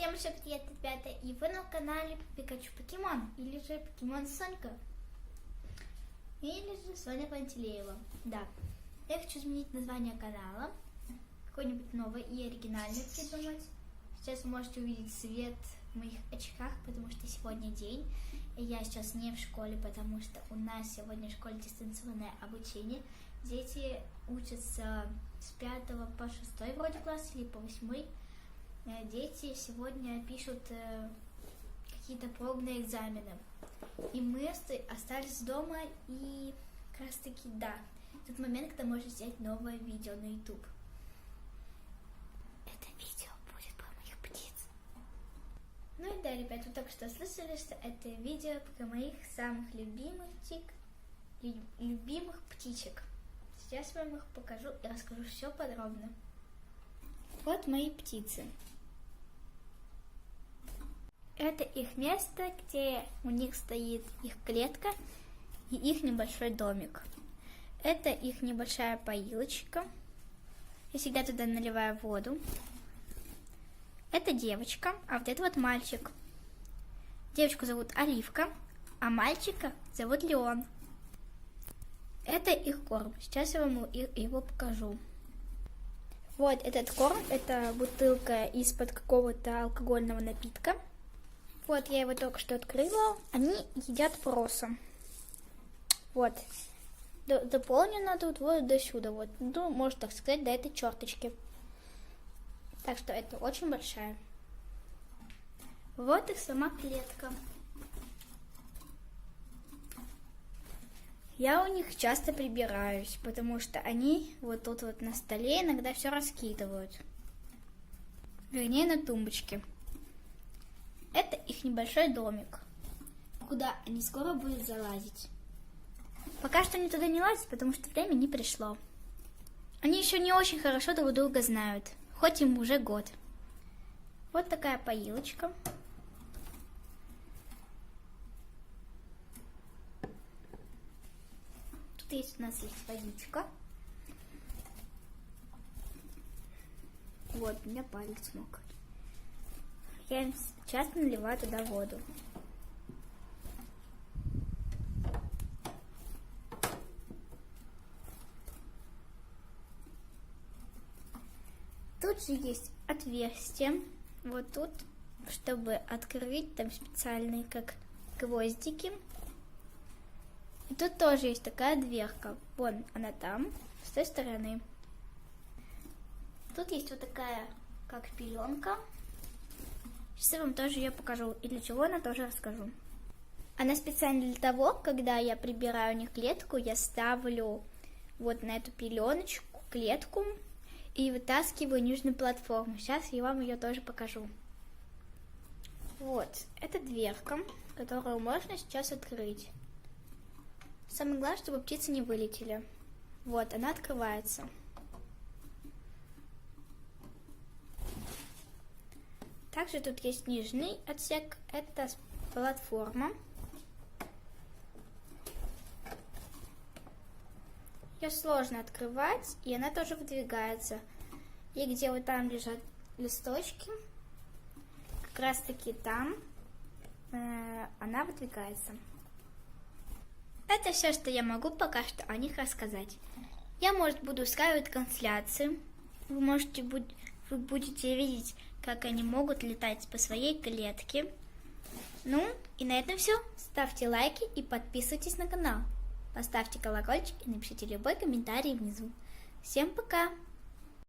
Всем большой привет, ребята, и вы на канале Пикачу Покемон, или же Покемон Сонька, или же Соня Пантелеева. Да, я хочу изменить название канала, какой-нибудь новый и оригинальный придумать. Сейчас вы можете увидеть свет в моих очках, потому что сегодня день, и я сейчас не в школе, потому что у нас сегодня в школе дистанционное обучение. Дети учатся с 5 по 6 вроде класс или по 8. Дети сегодня пишут какие-то пробные экзамены. И мы остались дома, и как раз таки, да, тот момент, когда можно снять новое видео на YouTube. Это видео будет про моих птиц. Ну и да, ребят, вы только что слышали, что это видео про моих самых любимых птичек. Сейчас я вам их покажу и расскажу все подробно. Вот мои птицы. Это их место, где у них стоит их клетка и их небольшой домик. Это их небольшая поилочка. Я всегда туда наливаю воду. Это девочка, а вот это вот мальчик. Девочку зовут Оливка, а мальчика зовут Леон. Это их корм. Сейчас я вам его покажу. Вот этот корм, это бутылка из-под какого-то алкогольного напитка. Вот, я его только что открыла. Они едят проса. Вот. Дополнено тут вот до сюда. Вот. Ну, можно так сказать, до этой черточки. Так что это очень большая. Вот их сама клетка. Я у них часто прибираюсь, потому что они вот тут вот на столе иногда все раскидывают. Вернее, на тумбочке. Это их небольшой домик, куда они скоро будут залазить. Пока что они туда не лазят, потому что время не пришло. Они еще не очень хорошо друг друга знают, хоть им уже год. Вот такая поилочка. Тут у нас есть водичка. Вот, у меня палец мокрый. Я им часто наливаю туда воду. Тут же есть отверстие. Вот тут, чтобы открыть, там специальные как гвоздики. И тут тоже есть такая дверка. Вон она там, с той стороны. Тут есть вот такая как пеленка. Сейчас я вам тоже ее покажу, и для чего она тоже расскажу. Она специально для того, когда я прибираю у них клетку, я ставлю вот на эту пеленочку клетку и вытаскиваю нижнюю платформу. Сейчас я вам ее тоже покажу. Вот, это дверка, которую можно сейчас открыть. Самое главное, чтобы птицы не вылетели. Вот, она открывается. Также тут есть нижний отсек, это платформа. Ее сложно открывать, и она тоже выдвигается. И где вот там лежат листочки, как раз таки там она выдвигается. Это все, что я могу пока что о них рассказать. Я, может, буду устраивать трансляции. Вы будете видеть, как они могут летать по своей клетке. Ну, и на этом все. Ставьте лайки и подписывайтесь на канал. Поставьте колокольчик и напишите любой комментарий внизу. Всем пока!